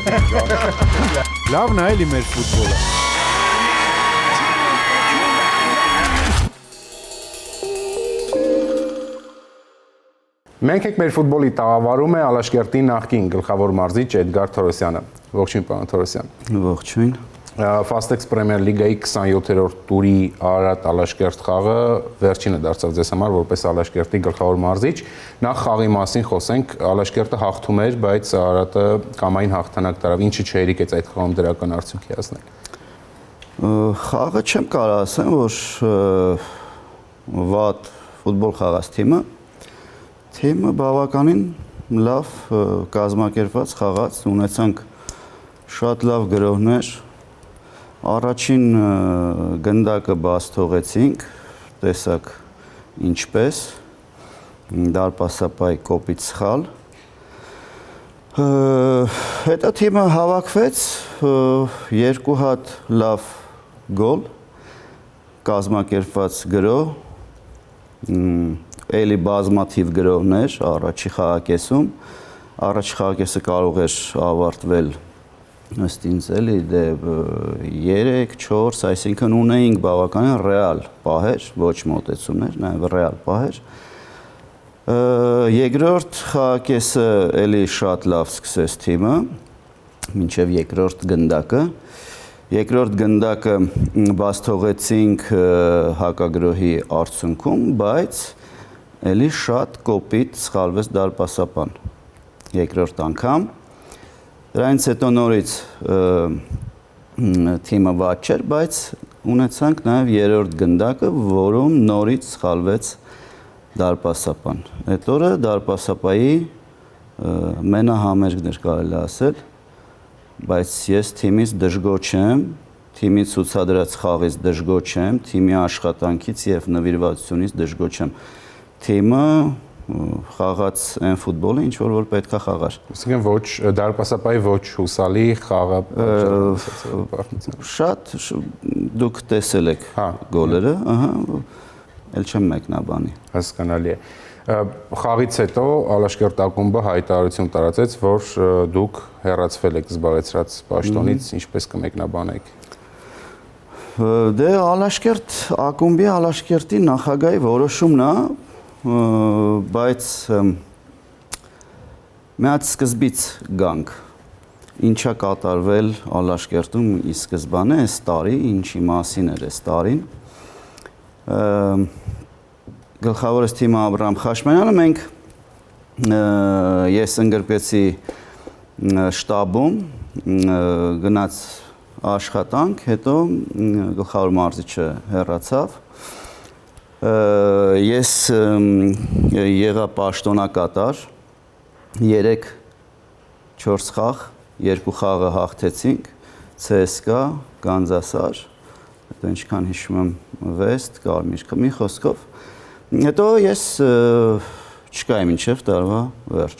Լավն է էլի մեր ֆուտբոլը։ Մենք ենք մեր ֆուտբոլի տաղավարում է Ալաշկերտի նախկին գլխավոր մարզիչ Էդգար Թորոսյանը։ Ողջույն, պարոն Թորոսյան։ Ողջույն։ Fast-X Premier League-ի 27-րդ տուրի Արարատ Ալաշկերտ խաղը վերջինը դարձավ ձեզ համար որպես Ալաշկերտի գլխավոր մարզիչ։ Նախ խաղի մասին խոսենք, Ալաշկերտը հաղթում էր, բայց Արարատը կամային հաղթանակ տարավ։ Ինչը չհերիկեց այդ խաղում դրական արդյունքի հասնել։ Խաղը չեմ կարող ասեմ, որ վատ ֆուտբոլ խաղաց թիմը բավականին լավ կազմակերպված խաղաց, ունեցանք շատ լավ գրոհներ, առաջին գնդակը բաց թողեցինք, տեսակ ինչպես, դարպասապայի կոպիտ սխալ, հետո թիմը հավաքվեց, երկու հատ լավ գոլ, կազմակերպված գրոհ, էլի բազմաթիվ գրոհներ առաջի խաղակեսում, առաջի խաղակեսը կարող էր ավարտվել ըստ ինձ էլի 3-4, այսինքն ունեինք բավականին ռեալ պահեր, ոչ մոտեցումներ, նաև ռեալ պահեր։ Երկրորդ խաղակեսը էլի շատ լավ սկսեց թիմը, մինչև երկրորդ գնդակը։ Երկրորդ գնդակը բաց թողեցինք հակագրոհի արդյունքում, բայց էլի շատ կոպիտ սխալվեց դարպասապան երկրորդ անգամ։ Դրանից հետո նորից թիմը վատ չէր, բայց ունեցանք նաև երրորդ գնդակը, որում նորից սխալվեց դարպասապան։ Այդ օրը դարպասապայի մենահամերգն էր կարելի ասել, բայց ես թիմից դժգոհ չեմ, թիմի ցուցադրած խաղից դժգոհ չեմ, թիմի աշխատանքից եւ նվիրվածությունից դժգոհ չեմ։ Թիմը խաղաց այն ֆուտբոլը, ինչ որ պետքա խաղար։ Այսինքն ոչ դարպասապայի ոչ հուսալի խաղը շատ դուք տեսել եք գոլերը, էլ չեմ մեկնաբանի։ Հասկանալի է։ Խաղից հետո Ալաշկերտ ակումբը հայտարարություն տարածեց, որ դուք հեռացվել եք զբաղեցրած պաշտոնից, ինչպես կմեկնաբանեք։ Դե Ալաշկերտ ակումբի Ալաշկերտի նախագահի որոշումն է, բայց մի հատ սկզբից գանք, ինչա կատարվել Ալաշկերտում ի սկզբանե այս տարի, ինչի մասին էր այս տարին։ Գլխավորս թիմը Աբրահամ Խաշմենյանը, մենք ես ընդգրկվեցի շտաբում, գնաց աշխատանք, հետո գլխավոր մարզիչը հեռացավ, ես եղա պաշտոնակատար, 3-4 խաղ, 2 խաղը հաղթեցինք, CSKA, Կանզասար, հետո ինչքան հիշում եմ Վեստ, Կարմիր մի խոսքով, հետո ես չկայի մինչև տարվա վերջ։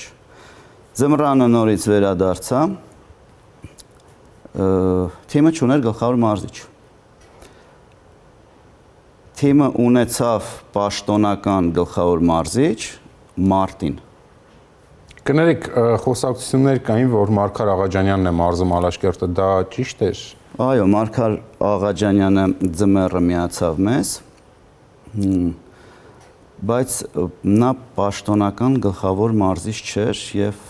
Ձմռանը նորից վերադարձա, թիմը չուներ գլխավոր մարզիչ։ Թիմը ունեցավ պաշտոնական գլխավոր մարզիչ մարտին։ Կներեք, խոսակցություններ կային, որ Մարգար Աղաջանյանն է մարզում Ալաշկերտը, դա ճիշտ էր։ Այո, Մարգար Աղաջանյանը ձմեռը միացավ մեզ, բայց նա պաշտոնական գլխավոր մարզիչ չէր եւ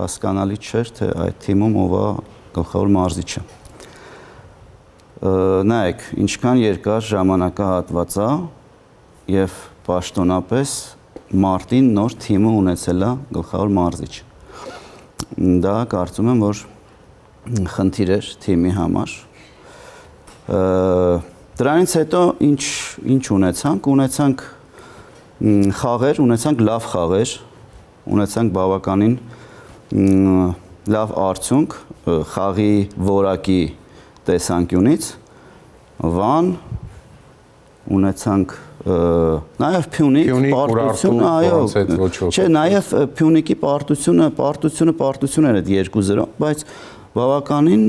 հասկանալի չէր, թե այդ թիմում ով է գլխավոր մարզիչը։ Նայեք, ինչքան երկար ժամանակահատված է եւ պաշտոնապես մարտին նոր թիմը ունեցել է գլխավոր մարզիչ։ Դա կարծում եմ, որ խնդիր էր թիմի համար։ Դրանից հետո ինչ ունեցանք խաղեր, ունեցանք լավ խաղեր, ունեցանք բավականին լավ արդյունք խաղի որակի տեսանկյունից, Վան ունեցանք նաև Փյունիկ պարտությունը, այո, չէ, նաև Փյունիկի պարտությունը էր 2-0, բայց բավականին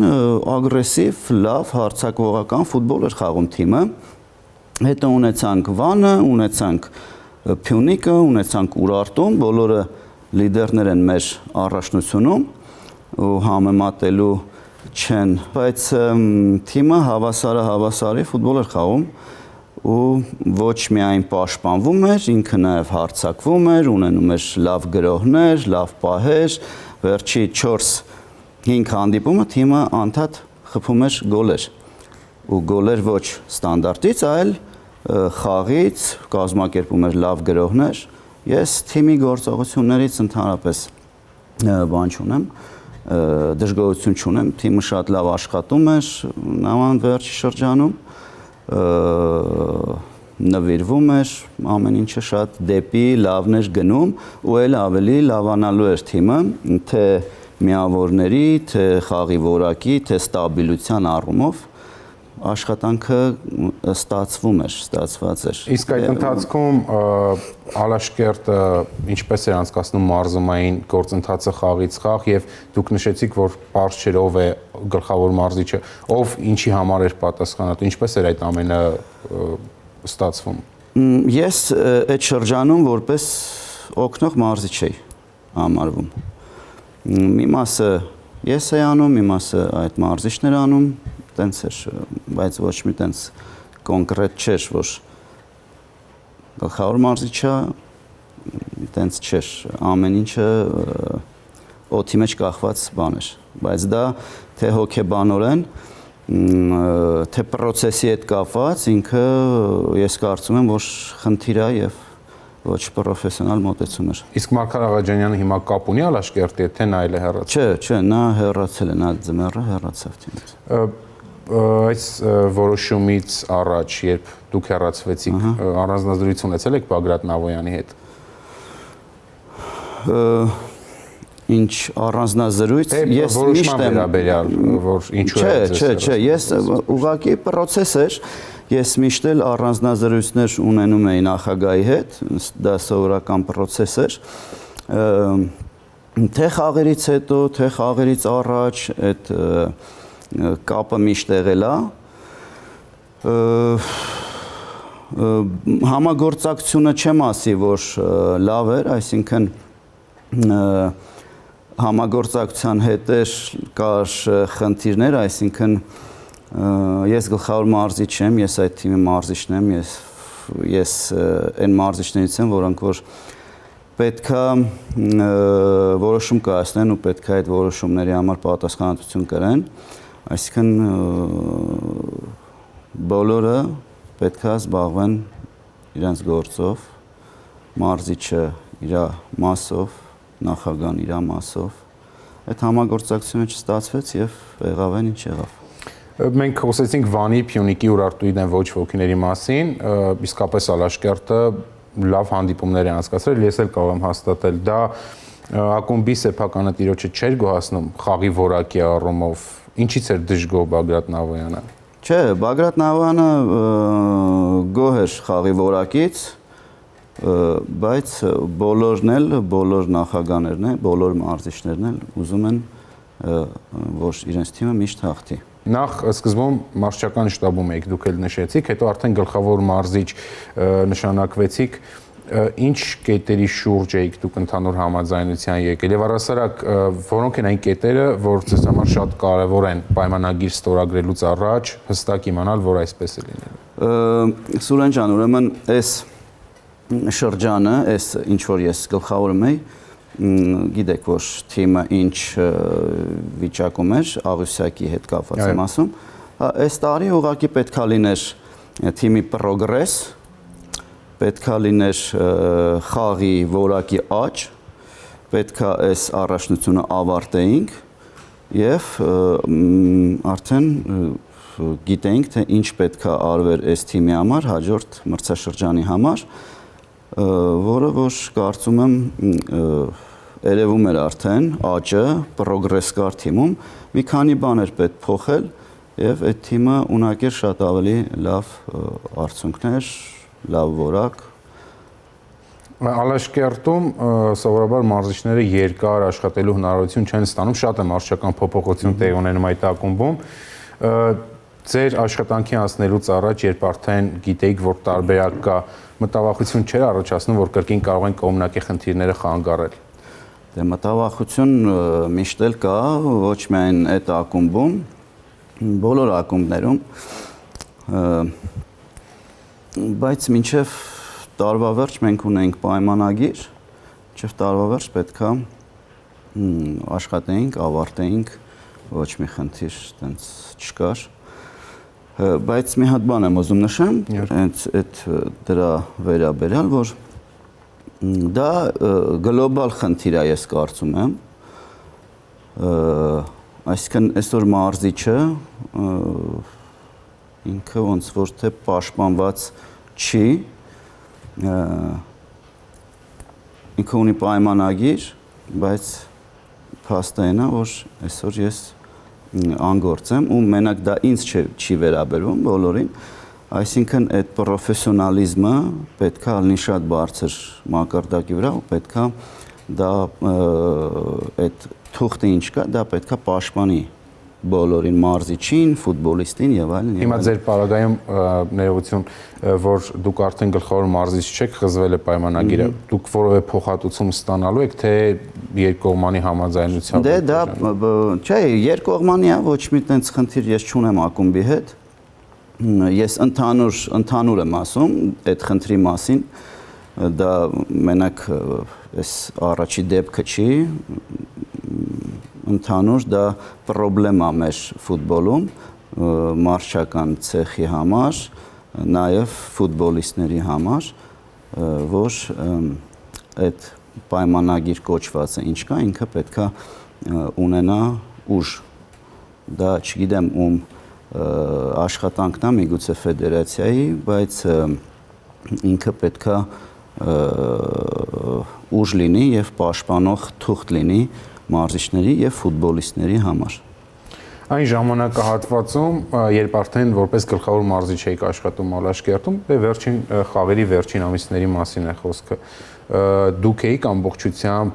ագրեսիվ, լավ, հարձակվողական ֆուտբոլ էր խաղում թիմը։ Հետո ունեցանք Վանը, ունեցանք Փյունիկը, ունեցանք Ուրարտուն, բոլորը լիդերներ են մեր առաջնությունում։ ու համեմատելու չեն, բայց թիմը հավասարի ֆուտբոլ էր խաղում ու ոչ միայն պաշտպանվում էր, ինքը նաև հարձակվում էր, ունենում էր լավ գրոհներ, լավ պահեր, վերջի 4-5 հանդիպումը թիմը անդադ խփում էր գոլեր ու գոլեր ոչ ստանդարտից, այլ խաղից կազմակերպում էր լավ գրոհներ։ Ես թիմի գործողություններից ընդհանրապես բան չունեմ, դժգոհություն չունեմ, թիմը շատ լավ աշխատում էր նաման վերջի շրջանում, նվիրվում էր, ամեն ինչը շատ դեպի լավն էր գնում ու էլ ավելի լավանալու էր թիմը, թե միավորների, թե խաղի որակի, թե ստաբիլության առումով աշխատանքը ստացված էր։ Իսկ այդ ընթացքում Ալաշկերտը ինչպես էր անցկացնում մարզումային գործընթացը խաղից խաղ եւ դուք նշեցիք, որ պարզ չէր ով է գլխավոր մարզիչը, ով ինչի համար էր պատասխանատու, ինչպես էր այդ ամենը ստացվում։ Ես այդ շրջանում որպես օգնող մարզիչ էի համարվում։ Մի մասը ես էի անում, մի մասը այդ մարզիչն էր անում, տենց էր, բայց ոչ մի տենց կոնկրետ չէր, որ գլխավոր մարզիչը տենց չէր, ամեն ինչը օդի մեջ կախված բան էր, բայց դա թե հոգեբանորեն, թե պրոցեսի հետ կապված, ինքը ես կարծում եմ, որ խնդիր է եւ ոչ պրոֆեսիոնալ մոտեցում էր։ Իսկ Մարգար Աղաջանյանը հիմա կապ ունի Ալաշկերտի հետ, թե նա էլ է հեռացել։ Չէ, նա հեռացել է, նա ձմեռը հեռացավ թիմից։ Այս որոշումից առաջ, երբ դուք հեռացվեցիք, առանձնազրույց ունեցել եք Բագրատ Նավոյանի հետ։ Ինչ առանձնազրույց, ես միշտ եմ վերաբերյալ, որ ինչու է ձեզ։ Չէ, ես ուղղակի process էր, ես միշտ էլ առանձնազրույցներ ունենում էի նախագահի հետ, դա սովորական process էր։ Թե խաղերից հետո, թե խաղերից առաջ, այդ կապը միշտ եղել է։ Համագործակցությունը չեմ ասի, որ լավ էր, այսինքն համագործակցության հետ կար խնդիրներ, այսինքն ես գլխավոր մարզիչ եմ, ես այդ թիմի մարզիչն եմ, ես այն մարզիչներից եմ, որոնք որ պետքա որոշում կայացնեն ու պետքա այդ որոշումների համար պատասխանատվություն կրեն, այսինքն բոլորը պետքա զբաղվեն իրենց գործով, մարզիչը իր մասով, նախագահան իր մասով, այդ համագործակցությունը չստացվեց եւ եղավ այն ինչ եղավ։ Մենք խոսեցինք Վանի, Փյունիկի, Ուրարտուի դեմ ոչ ոքիների մասին, իսկապես Ալաշկերտը լավ հանդիպումներ է անցկացրել, ես էլ կարող եմ հաստատել, դա ակումբի սեփականը տիրոջը չէր գոհացնում խաղի որակի առումով, ինչից էր դժգոհ Բագրատ Նավոյանը։ Չէ, Բագրատ Նավոյանը գոհ էր խաղի որակից, բայց բոլորն էլ, բոլոր նախագահներն են, բոլոր մարզիչներն էլ ուզում են, որ իրենց թիմը միշտ հաղթի։ Նախ սկզբում մարզչական շտաբում եք դուք էլ նշեցիք, հետո արդեն գլխավոր մարզիչ նշանակվեցիք, ինչ կետերի շուրջ եք դուք ընդհանուր համաձայնության եկել եւ առասարակ որոնք են այն կետերը, որ ձեզ համար շատ կարեւոր են պայմանագիր ստորագրելուց առաջ հստակ իմանալ, որ այսպես է լինելու։ Սուրեն ջան, ուրեմն այս շրջանը, այս ինչ որ ես գլխավորում եի, գիտեք, որ թիմը ինչ վիճակում էր, Աղյուսակի հետ կապված եմ ասում, այս տարի ուղղակի պետքա լիներ թիմի պրոգրես, պետքա լիներ խաղի որակի աճ, պետքա այս առաջնությունը ավարտեինք եւ արդեն գիտեինք, թե ինչ պետքա արվեր այս թիմի համար, հաջորդ մրցաշրջանի համար, որը որ կարծում եմ երևում էր արդեն աճը, պրոգրես կար թիմում, մի քանի բաներ պետք փոխել եւ այդ թիմը ունակեր շատ ավելի լավ արդյունքներ, լավ որակ։ Ալաշկերտում սովորաբար մարզիչները երկար աշխատելու հնարավորություն չեն ստանում, շատ է մարզչական փոփոխություն տեղի ունենում այդ ակումբում։ Ձեր աշխատանքի անցնելուց առաջ, երբ արդեն գիտեիք, որ տարբերակ կա, մտավախություն չէր առաջացնում, որ կրկին կարող են կողմնակի խնդիրները խանգարել։ Դե մտավախություն միշտ էլ կա, ոչ միայն այդ ակումբում, բոլոր ակումբներում, բայց մինչև տարվա վերջ մենք ունենք պայմանագիր, մինչև տարվա վերջ պետքա աշխատեինք, ավարտեինք, ոչ մի խնդիր տենց չկար, բայց մի հատ բան եմ ուզում նշեմ, այդ դրա վերաբերյալ, որ դա գլոբալ խնդիր է, ես կարծում եմ, այսինքն այսօր մարզիչը ինքը ոնց որ թե պաշտպանված չի, ինքը ունի պայմանագիր, բայց փաստը այն է, որ այսօր ես անգործ եմ ու մենակ դա ինձ չի վերաբերվում բոլորին, այսինքն այդ պրոֆեսիոնալիզմը պետքա լինի շատ բարձր մակարդակի վրա ու պետքա դա այդ թուղթը ինչ կա, դա պետքա պաշտպանի բոլորին, մարզիչին, ֆուտբոլիստին եւ այլն։ Հիմա ձեր պարագայում ներողություն, որ դուք արդեն գլխավոր մարզիչ չեք, խզվել է պայմանագիրը, դուք որևէ փոխհատուցում ստանալու եք, թե երկկողմանի համաձայնությամբ։ Դե դա չէ, երկկողմանի է, ոչ մի տենց խնդիր ես չունեմ ակումբի հետ։ Ես ընդհանուր եմ ասում այդ խնդրի մասին, դա մենակ այս առաջի դեպքը չի, ընդհանուր դա պրոբլեմա մեր ֆուտբոլում, մարզչական ցեխի համար, նաև ֆուտբոլիստների համար, որ այդ պայմանագիր կոչվածը ինչ կա, ինքը պետքա ունենա ուժ։ Դա չգիտեմ ում աշխատանքն է, միգուցե ֆեդերացիայի, բայց ինքը պետքա ուժ լինի եւ պաշտպանող թուղթ լինի մարզիչների եւ ֆուտբոլիստների համար։ Այն ժամանակահատվածում, երբ արդեն որպես գլխավոր մարզիչ եք աշխատում Ալաշկերտում, դե վերջին խաղերի վերջին ամիսների մասին է խոսքը։ Դուք եք ամբողջությամբ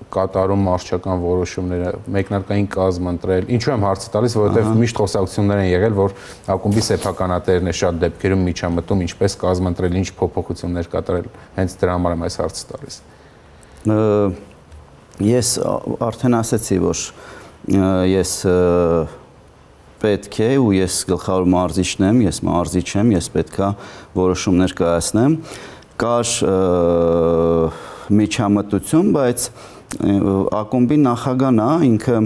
կատարում մարզչական որոշումները, մեկնարկային կազմ ընտրել։ Ինչու եմ հարցը տալիս, որովհետև միշտ խոսակցություններ են եղել, որ ակումբի սեփականատերն է շատ դեպքերում միջամտում, ինչպես կազմ ընտրել, ինչ փոփոխություններ կատարել։ Հենց դրա համար եմ այս հարցը տալիս։ Ես արդեն ասացի, որ ես պետք է ու ես գլխավոր մարզիչն եմ, ես մարզիչ եմ, ես պետքա որոշումներ կայացնեմ։ Կար միջամտություն, բայց ակումբի նախագահն է, ինքը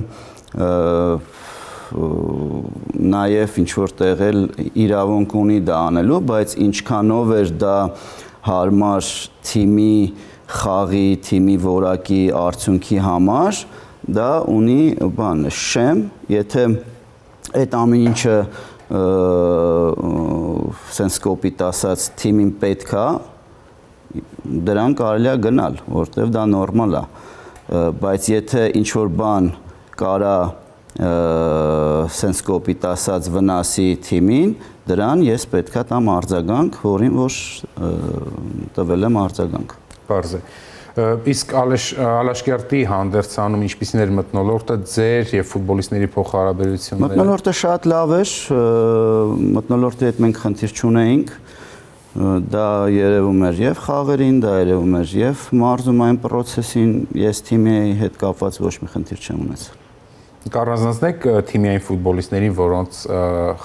նաև ինչ որ տեղել իրավունք ունի դա անելու, բայց ինչքանով էր դա հարմար թիմի խաղի, թիմի որակի արդյունքի համար, դա ունի բան շեմ, եթե այդ ամեն ինչը սենց կոպիտ ասած թիմին պետք է, դրան կարելի է գնալ, որտեղ դա նորմալ է, բայց եթե ինչ-որ բան կարա սենց կոպիտ ասած վնասի թիմին, դրան ես պետք է տամ արձագանք, որին որ տվել եմ արձագանք։ Պարզ է։ Իսկ Ալաշկերտի հանդերձանում ինչպիսին էր մթնոլորտը ձեր եւ ֆուտբոլիստների փոխհարաբերությունները։ Մթնոլորտը շատ լավ էր, մթնոլորտի հետ մենք խնդիր չունեինք, դա երևում էր եւ խաղերին, դա երևում էր եւ մարզումային process-ին, ես թիմի հետ կապված ոչ մի խնդիր չեմ ունեցել։ Կառանձնացնեք թիմային ֆուտբոլիստներին, որոնց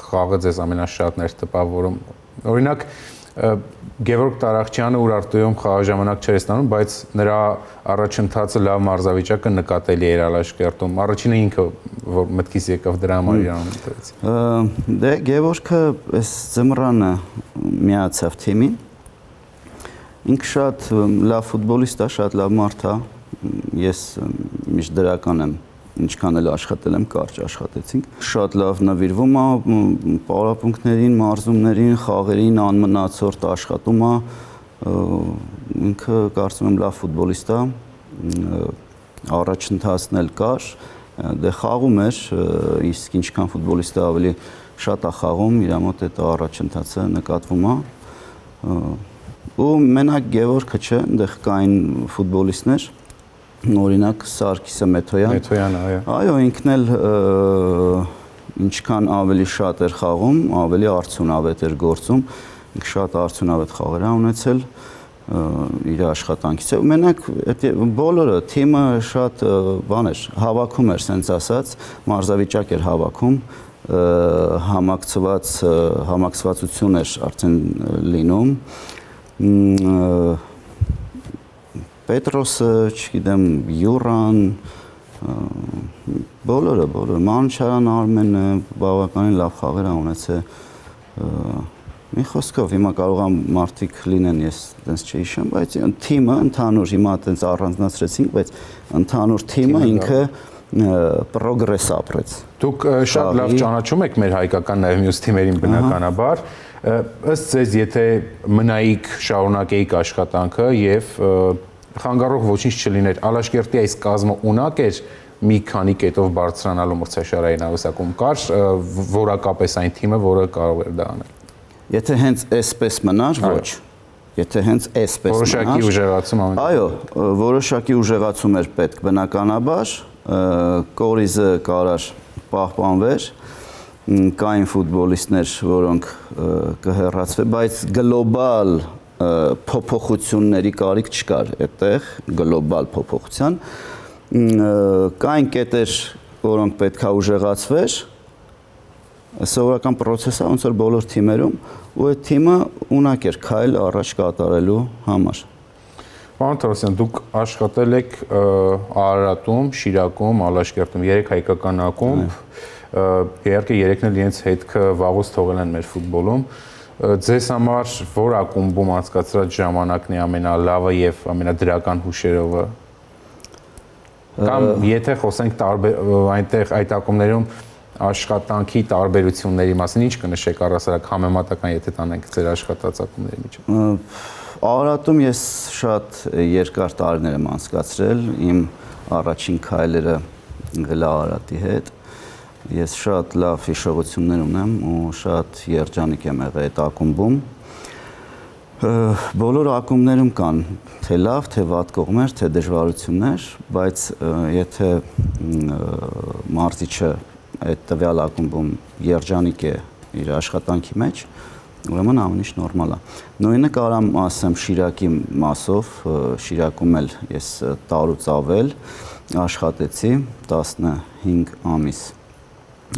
խաղը ձեզ ամենաշատն էր տպավորում։ Օրինակ Գևորգ Տարախչյանը Ուրարտուում խաղաժամանակ չէր ստանում, բայց նրա առաջընթացը լավ մարզավիճակը նկատելի էր Ալաշկերտում։ Առաջինը ինքը որ մտքից եկավ դրա համար իր անունը տվեց։ Դե Գևորգը այս ձմռանը միացավ թիմին։ Ինքը շատ լավ ֆուտբոլիստ է, շատ լավ մարդ է։ Ես միշտ դրական եմ, ինչքան էլ աշխատել եմ, կարճ աշխատեցինք։ Շատ լավ նվիրվում է պարապմունքներին, մարզումներին, խաղերին, անմնացորդ աշխատում է։ Ինքը կարծում եմ լավ ֆուտբոլիստ է, առաջընթացն էլ կար, դե խաղում էր, իսկ ինչքան ֆուտբոլիստը ավելի շատ է խաղում, իր մոտ այդ առաջընթացը նկատվում է։ Ու մենակ Գևորգը չէ, այնտեղ կային ֆուտբոլիստներ, օրինակ Սարգիսը Մեթոյանը, այո, ինքն էլ ինչքան ավելի շատ էր խաղում, ավելի արդյունավետ էր գործում, ինքը շատ արդյունավետ խաղեր է ունեցել, իր աշխատանքից է։ Մենակ բոլորը թիմը շատ բան էր, հավաքում էր, sense ասած, մարզավիճակ էր հավաքում, համակցվածություն էր արդեն լինում։ Պետրոսը, չգիտեմ, Յուրան, բոլորը, Մանուչարյան Արմենը բավականին լավ խաղեր ունեցել։ Մի խոսքով հիմա կարող եմ մարդիկ լինեն, ես այդպես չհիշեմ, բայց թիմը ընդհանուր հիմա այդպես առանձնացրեցինք, բայց ընդհանուր թիմը ինքը պրոգրես ապրեց։ Դուք շատ լավ ճանաչում եք մեր հայկական նաև մյուս թիմերին բնականաբար, ըստ ձեզ, եթե մնայիք, շարունակեիք աշխատանքը եւ խանգարող ոչինչ չլիներ, Ալաշկերտի այս կազմը ունակ էր մի քանի կետով բարձրանալու մրցաշարային հավասարակում կար, որակապես այն թիմը, որը կարող էր դա անել։ Եթե հենց այսպես մնար, ոչ։ Եթե հենց այսպես մնար, որոշակի ուժեղացում ամեն։ Այո, որոշակի ուժեղացում էր պետք բնականաբար, կորիզը կարար պահպանվեր, կային ֆուտբոլիստներ, որոնք կհեռացվեն, բայց գլոբալ փոփոխությունների կարիք չկար այդտեղ, գլոբալ փոփոխության, կային կետեր, որոնք պետքա ուժեղացվեր, սովորական process-ը ոնց որ բոլոր թիմերում, ու այդ թիմը ունակ էր քայլ առաջ կատարելու համար։ Պարոն Թորոսյան, դուք աշխատել եք Արարատում, Շիրակում, Ալաշկերտում, 3 հայկական ակումբ, իհարկե 3-ն էլ իրենց հետքը վաղուց թողել են մեր ֆուտբոլում։ Ձեզ համար որ ակումբում անցկացրած ժամանակն է ամենալավը եւ ամենադրական հուշերովը։ Կամ եթե խոսենք այնտեղ այդ ակումբներում աշխատանքի տարբերությունների մասին ինչ կնշեք առասարակ համեմատական, եթե տանենք ձեր աշխատած ակումբների միջև։ Արարատում ես շատ երկար տարիներ եմ անցկացրել, իմ առաջին քայլերը գլա Արարատի հետ։ Ես շատ լավ հիշողություններ ունեմ ու շատ երջանիկ եմ եղել այդ ակումբում։ Բոլոր ակումբներում կան թե լավ, թե վատ կողմեր, թե դժվարություններ, բայց եթե մարզիչը այդ տվյալ ակումբում երջանիկ է իր աշխատանքի մեջ, ուրեմն ամեն ինչ նորմալ է։ Նույնը կարամ ասեմ Շիրակի մասով, Շիրակում էլ ես տարուց ավել աշխատեցի 15 ամիս։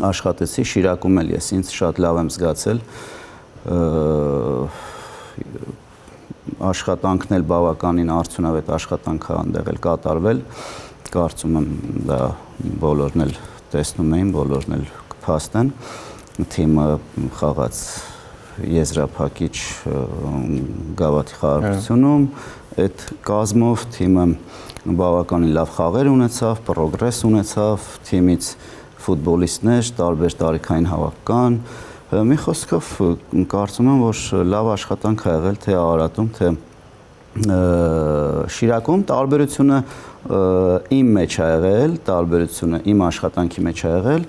Աշխատեցի Շիրակում էլ ես ինձ շատ լավ եմ զգացել, աշխատանքն էլ բավականին արդյունավետ աշխատանք է այնտեղ էլ կատարվել, կարծում եմ դա բոլորն էլ տեսնում էին, բոլորն էլ կփաստեն, թիմը խաղաց եզրափակիչ գավաթի խաղարկությունում, այդ կազմով թիմը բավականին լավ խաղեր ունեցավ, պրոգրես ունեցավ, թիմից ֆուտբոլիստներ, տարբեր տարիքային հավաքական, մի խոսքով կարծում եմ, որ լավ աշխատանք է եղել թե Արարատում, թե Շիրակում, տարբերությունը իմ մեջ է եղել, տարբերությունը իմ աշխատանքի մեջ է եղել,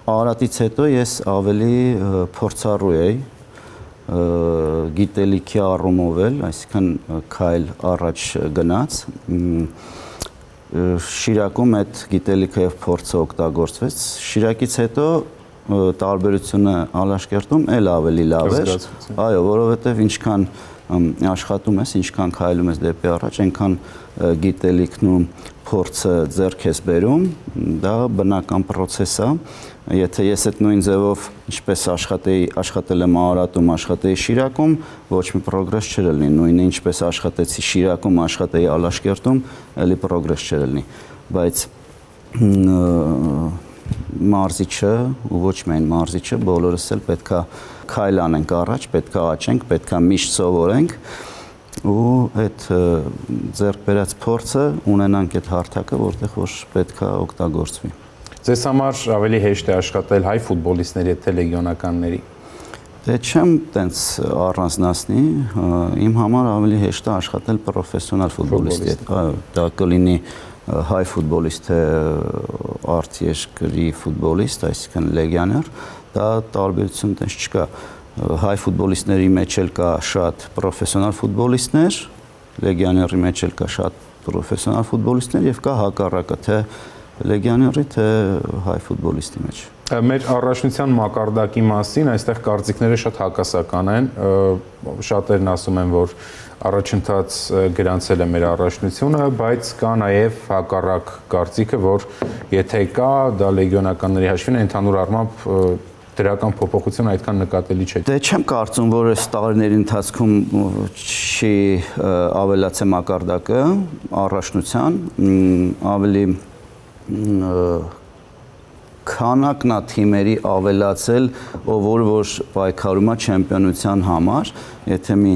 Արարատից հետո ես ավելի փորձառու էի, գիտելիքի առումով էլ, այսինքն քայլ առաջ գնաց, Շիրակում այդ գիտելիքը եւ փորձը օգտագործվեց, Շիրակից հետո տարբերությունը Ալաշկերտում էլ ավելի լավ էր, այո, որովհետեւ ինչքան աշխատում ես, ինչքան քայլում ես դեպի առաջ, այնքան գիտելիքն ու փորձը ձեռք ես բերում, դա բնական process է, եթե ես այդ նույն ձևով ինչպես աշխատել եմ Արարատում, աշխատեի Շիրակում, ոչ մի պրոգրես չէր լինի, նույնը ինչպես աշխատեցի Շիրակում, աշխատեի Ալաշկերտում, էլի պրոգրես չէր լինի, բայց մարզիչը ու ոչ միայն մարզիչը, բոլորս էլ պետքա քայլ անենք առաջ, պետքա աճենք, պետքա միշտ սովորենք ու այդ ձեռք բերած փորձը ունենանք այդ հարթակը, որտեղ որ պետքա օգտագործվի։ Ձեզ համար ավելի հեշտ է աշխատել հայ ֆուտբոլիստների հետ թե լեգիոնականների։ Դե չեմ տենց առանձնացնի, իմ համար ավելի հեշտ է աշխատել պրոֆեսիոնալ ֆուտբոլիստի հետ։ Դա կլինի հայ ֆուտբոլիստ թե արտերկրի ֆուտբոլիստ, այսինքն լեգիոներ, դա տարբերություն տես չկա։ Հայ ֆուտբոլիստների մեջ էլ կա շատ պրոֆեսիոնալ ֆուտբոլիստներ, լեգիոների մեջ էլ կա շատ պրոֆեսիոնալ ֆուտբոլիստներ եւ կա հակառակը, թե լեգիոների թե հայ ֆուտբոլիստի մեջ։ Մեր առաջնության մակարդակի մասին այստեղ կարծիքները շատ հակասական են, շատերն ասում են, որ առաջընթաց գրանցել է մեր առաջնությունը, բայց կա նաև հակառակ կարծիքը, որ եթե կա, դա լեգիոնականների հաշվին է, ընդհանուր առմամբ դրական փոփոխություն այդքան նկատելի չէ։ Դե չեմ կարծում, որ այս տարիների ընթացքում չի ավելացել մակարդակը առաջնության, ավելի քանակն է թիմերի ավելացել, որ պայքարում է չեմպիոնության համար, եթե մի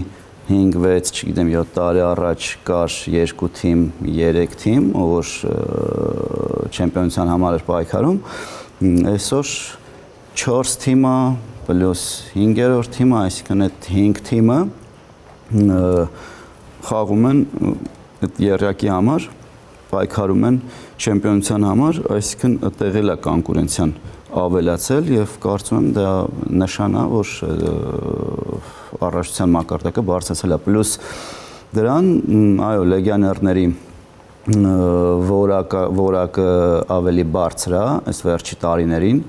5-6, չգիտեմ, 7 տարի առաջ կար 2 թիմ, 3 թիմ, որ չեմպիոնության համար էր պայքարում, այսօր 4 թիմը պլյուս 5-րդ թիմը, այսինքն այդ 5 թիմը խաղում են այդ երրակի համար, պայքարում են չեմպիոնության համար, այսինքն այդտեղ էլ է կոնկուրենցիան ավելացել եւ կարծում եմ դա նշան է, որ առաջնության մակարդակը բարձրացել է, պլյուս դրան, այո, լեգիոներների որակը ավելի բարձր է այս վերջի տարիներին,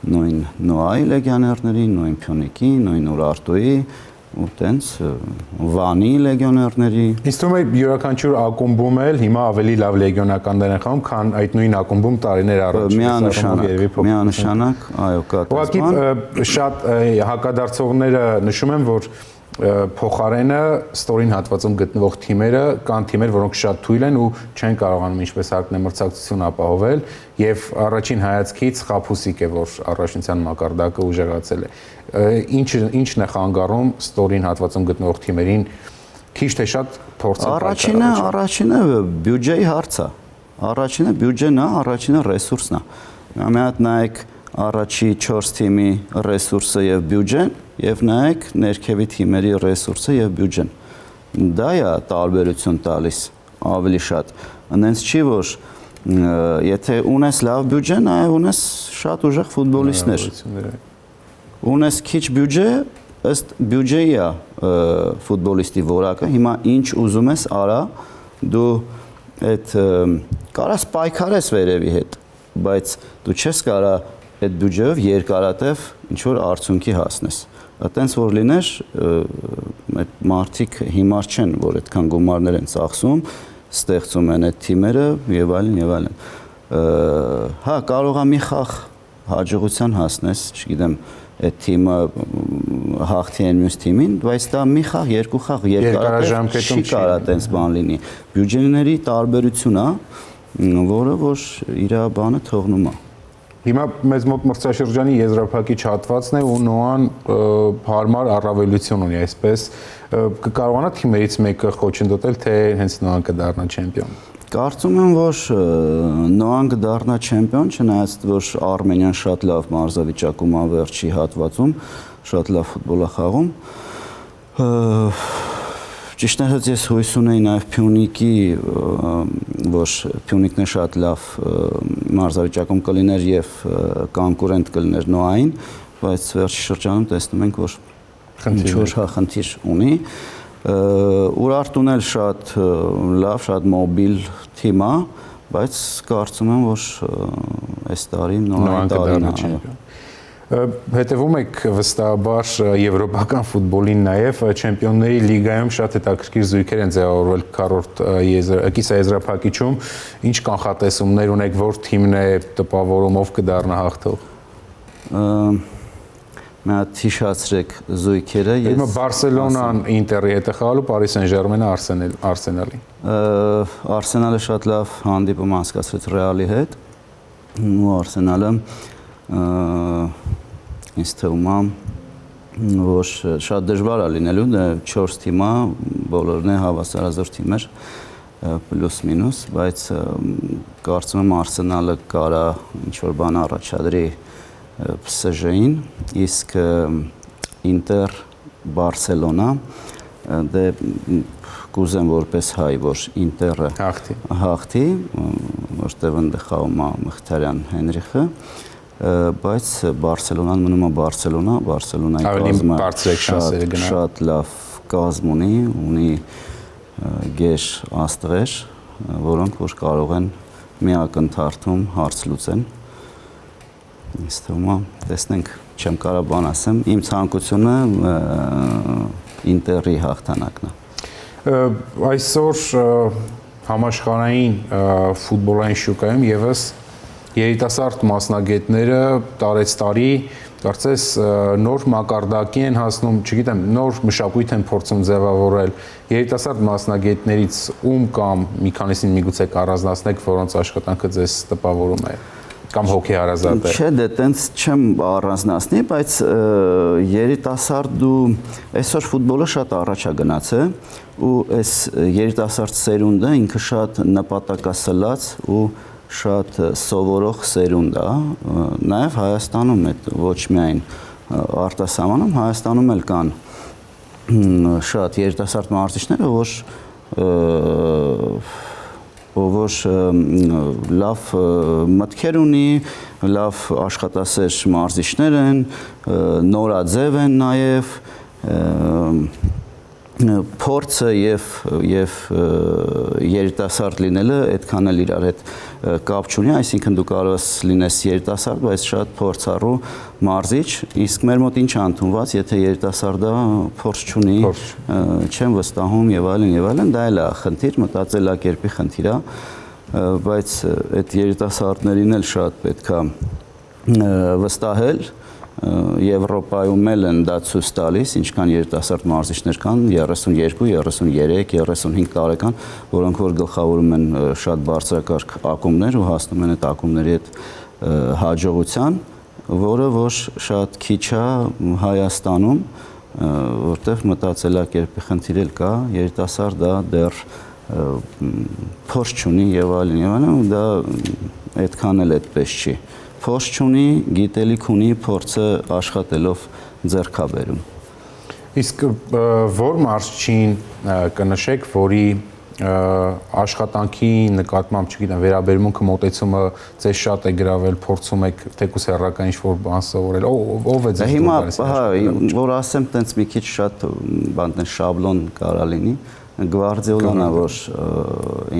նույն Նոայի լեգիոներների, նույն Փյունիկի, նույն Ուրարտուի, ու տենց Վանի լեգիոներների։ Ինձ թվում է յուրաքանչյուր ակումբում էլ հիմա ավելի լավ լեգիոնականներ են խաղում, քան այդ նույն ակումբում տարիներ առաջ։ Միանշանակ, այո, կա տեսման։ Ուղղակի շատ հակադարձողները նշում են, որ փոխարենը ստորին հատվածում գտնվող թիմերը կան թիմեր, որոնք շատ թույլ են ու չեն կարողանում ինչպես հարկն է մրցակցություն ապահովել եւ առաջին հայացքից խաբուսիկ է, որ առաջնության մակարդակը ուժեղացել է։ Ինչն է խանգարում ստորին հատվածում գտնվող թիմերին քիչ թե շատ փորձել։ Առաջինը բյուջեի հարց է։ Առաջինը բյուջեն է, առաջինը ռեսուրսն է։ Մի հատ նայեք առաջի 4 թիմի ռեսուրսը եւ բյուջեն եւ նայեք ներքևի թիմերի ռեսուրսը եւ բյուջեն։ Դա է տարբերություն տալիս ավելի շատ։ Այնց չի, որ եթե ունես լավ բյուջե, նաեւ ունես շատ ուժեղ ֆուտբոլիստներ։ Ունես քիչ բյուջե, ըստ բյուջեի է ֆուտբոլիստի որակը։ Հիմա ինչ ուզում ես արա, դու այդ կարաս պայքարես վերևի հետ, բայց դու չես կարա այդ բյուջեով երկարատև ինչ-որ արդյունքի հասնես։ Այդտենց որ լիներ, այդ մարդիկ հիմար չեն, որ այդքան գումարներ են ծախսում, ստեղծում են այդ թիմերը եւ այլն եւ այլն։ Հա, կարող է մի խաղ հաջողության հասնես, չգիտեմ, այդ թիմը հաղթի են մյուս թիմին, բայց դա մի խաղ, երկու խաղ երկարատև չի կարա այդպես բան լինի։ Բյուջեների տարբերություն է, որը որ իր բանը թողնում է։ Հիմա մեզ մոտ մրցաշրջանի եզրափակիչ հատվածն է ու Նոան հարմար առավելություն ունի, այսպես կկարողանա թիմերից մեկը խոչընդոտել, թե հենց Նոան կդառնա չեմպիոն։ Կարծում եմ, որ Նոան կդառնա չեմպիոն, չնայած որ Արմենիան շատ լավ մարզավիճակում է վերջի հատվածում, շատ լավ ֆուտբոլ է խաղում։ Ճիշտն ասած ես հույս ունեի նաև Փյունիկի, որ Փյունիկն է շատ լավ մարզավիճակում կլիներ եւ կոնկուրենտ կլիներ Նոային, բայց վերջի շրջանում տեսնում ենք, որ ինչ-որ խնդիր ունի։ Ուրարտուն էլ շատ լավ, շատ մոբիլ թիմ է, բայց կարծում եմ, որ այս տարի Նոային տարին է։ Հետևում եք վստահաբար եվրոպական ֆուտբոլին նաև Չեմպիոնների լիգայում շատ հետաքրքիր զույգեր են ձևավորվել քառորդ կիսաեզրափակիչում, ինչ կանխատեսումներ ունեք, որ թիմն է տպավորում, ով կդառնա հաղթող։ Մի հատ հիշացրեք զույգերը։ Հիմա Բարսելոնան Ինտերի հետ է խաղալու, Պարի Սեն-Ժերմենը Արսենալի։ Արսենալը շատ լավ հանդիպում անցկացրեց Ռեալի հետ, ու Արսենալը ինձ թվում է, որ շատ դժվար է լինելու, 4 թիմ է, բոլորն է հավասարազոր թիմեր, պլյուս մինուս, բայց կարծում եմ Արսենալը կարա ինչ-որ բան առաջադրի PSG-ին, իսկ Ինտեր Բարսելոնա, դե կուզեմ որպես հայ, որ Ինտերը հաղթի, որտեղ այնտեղ խաղում է Մխիթարյան Հենրիխը, բայց Բարսելոնան մնում է Բարսելոնայի կազմը շատ լավ կազմ ունի գեր աստղեր, որոնք որ կարող են մի ակնթարթում հարց լուծեն։ Ինձ թվում է, տեսնենք, չեմ կարող բան ասեմ, իմ ցանկությունը Ինտերի հաղթանակն է։ Այսօր համաշխարհային ֆուտբոլային շուկայում եւս երիտասարդ մասնագետները տարեցտարի կարծես նոր մակարդակի են հասնում, չգիտեմ, նոր մշակույթ են փորձում ձևավորել։ Երիտասարդ մասնագետներից ում կամ մի քանիսին միգուցե կառանձնացնեք, որոնց աշխատանքը ձեզ տպավորում է կամ հոգեհարազատ է։ Չէ, դե տենց չեմ առանձնացնի, բայց երիտասարդ ու այսօր ֆուտբոլը շատ առաջ է գնացել ու այս երիտասարդ սերունդը ինքը շատ նպատակասլաց ու շատ սովորող սերունդ է, նաև Հայաստանում է ոչ միայն արտասահմանում, Հայաստանում էլ կան շատ երիտասարդ մարզիչներ, որ լավ մտքեր ունի, լավ աշխատասեր մարզիչներ են, նորաձև են նաև, փորձը եւ երիտասարդ լինելը այդքան էլ իրար հետ կապ չունի, այսինքն դու կարող ես լինես երիտասարդ, բայց շատ փորձառու մարզիչ, իսկ մեր մոտ ինչ ընդունված, եթե երիտասարդը փորձ չունի, չեմ վստահում եւ այլն, դա էլ է խնդիր, մտածելակերպի խնդիր է, բայց այդ երիտասարդներին էլ շատ պետք է վստահել Եվրոպայում էլ են դա ցույց տալիս, ինչքան երիտասարդ մարզիչներ կան 32, 33, 35 տարեկան, որոնք որ գլխավորում են շատ բարձրակարգ ակումբներ ու հասնում են այդ ակումբների հետ հաջողության, որը որ շատ քիչ է Հայաստանում, որտեղ մտածելակերպի խնդիր էլ կա, երիտասարդը դեռ փորձ չունի եւ այլն, դա այդքան էլ այդպես չի։ Փորձ չունի, գիտելիք ունի, փորձը աշխատելով ձեռք է բերում։ Իսկ որ մարզչին կնշեք, որի աշխատանքի նկատմամբ, չգիտեմ, վերաբերմունքը, մոտեցումը ձեզ շատ է գրավել, փորձում եք թեկուզ հեռակա ինչ-որ բան սովորել, ով է ձեզ հիմա, որ ասեմ, տենց մի քիչ շատ բան շաբլոն կարա լինի, Գվարդիոլան է, որ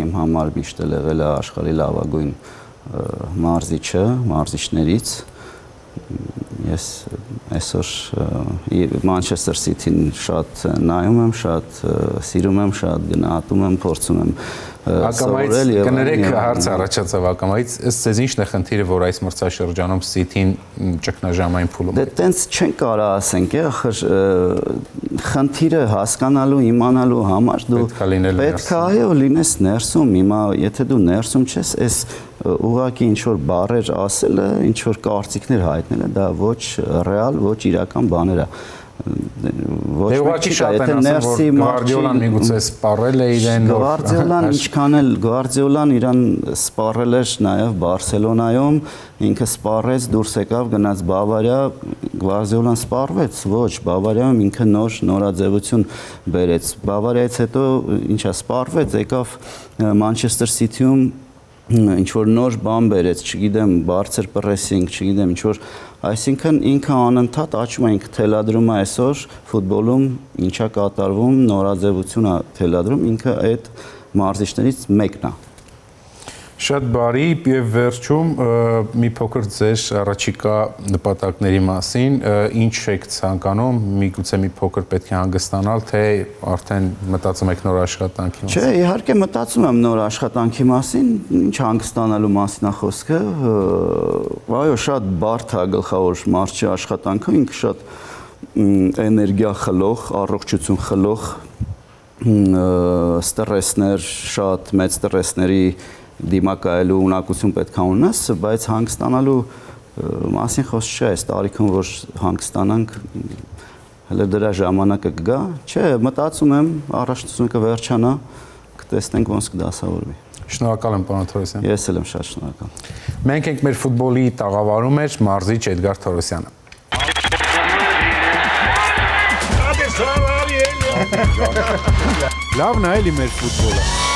իմ համար միշտ եղել է աշխարհի լավագույն մարզիչը, մարզիչներից, ես այսօր Մանչեսթեր Սիթին շատ նայում եմ, շատ սիրում եմ, շատ գնահատում եմ, փորձում եմ սովորել եւ կներեք հարց առաջացավ ակամայից, ըստ ձեզ ինչն է խնդիրը, որ այս մրցաշրջանում Սիթին ճգնաժամային փուլում է։ Դե տենց չեն կարող ասենք, խնդիրը հասկանալու, իմանալու համար դու պետք է այո լինես ներսում, հիմա եթե դու ներսում չես, այս ուղղակի ինչ որ բառեր ասելը, ինչ որ կարծիքներ հայտնելը, դա ոչ ռեալ, ոչ իրական բաներ է։ Ոչ մեկ չի, եթե ներսի Գվարդիոլան միգուցե սպառել է իրեն, Գվարդիոլան ինչքան էլ Գվարդիոլան իրան սպառել էր նաև Բարսելոնայում, ինքը սպառեց, դուրս եկավ, գնաց Բավարիա, Գվարդիոլան սպառվեց, ոչ, Բավարիայում ինքը նորաձևություն բերեց։ Բավարիայից հետո ինչա սպառվեց, եկավ Մանչեսթեր Սիթիում ինչ որ նոր բան բերեց, չգիտեմ, բարձր պրեսինգ, չգիտեմ, ինչ որ, այսինքն ինքը անընդհատ աճում է, ինքը թելադրում է այսօր ֆուտբոլում, ինչա կատարվում, նորաձևություն է թելադրում, ինքը այդ մարզիչներից մեկն է։ Շատ բարի եւ վերջում մի փոքր ձեր առաջիկա նպատակների մասին, ինչ եք ցանկանում, միգուցե մի փոքր պետք է հանգստանալ, թե արդեն մտածում եք նոր աշխատանքի մասին։ Չէ, իհարկե մտածում եմ նոր աշխատանքի մասին, ինչ հանգստանալու մասին է խոսքը, այո, շատ բարդ է գլխավոր մարզչի աշխատանքը, ինքը շատ էներգիա խլող, առողջություն խլող, ստրեսներ, շատ մեծ ստրեսների դիմակայելու ունակություն պետք է ունենաս, բայց հանգստանալու մասին խոսք չէ, այս տարիքում որ հանգստանանք, հələ դրա ժամանակը կգա, չէ, մտածում եմ, առաջնությունը կվերջանա, կտեսնենք ոնց կդասավորվի։ Շնորհակալ եմ, պարոն Թորոսյան։ Ես էլ եմ շատ շնորհակալ։ Մենք ենք մեր ֆուտբոլի տաղավարում էր մարզիչ Էդգար Թորոսյանը։ Լավն է էլի մեր ֆուտբոլը։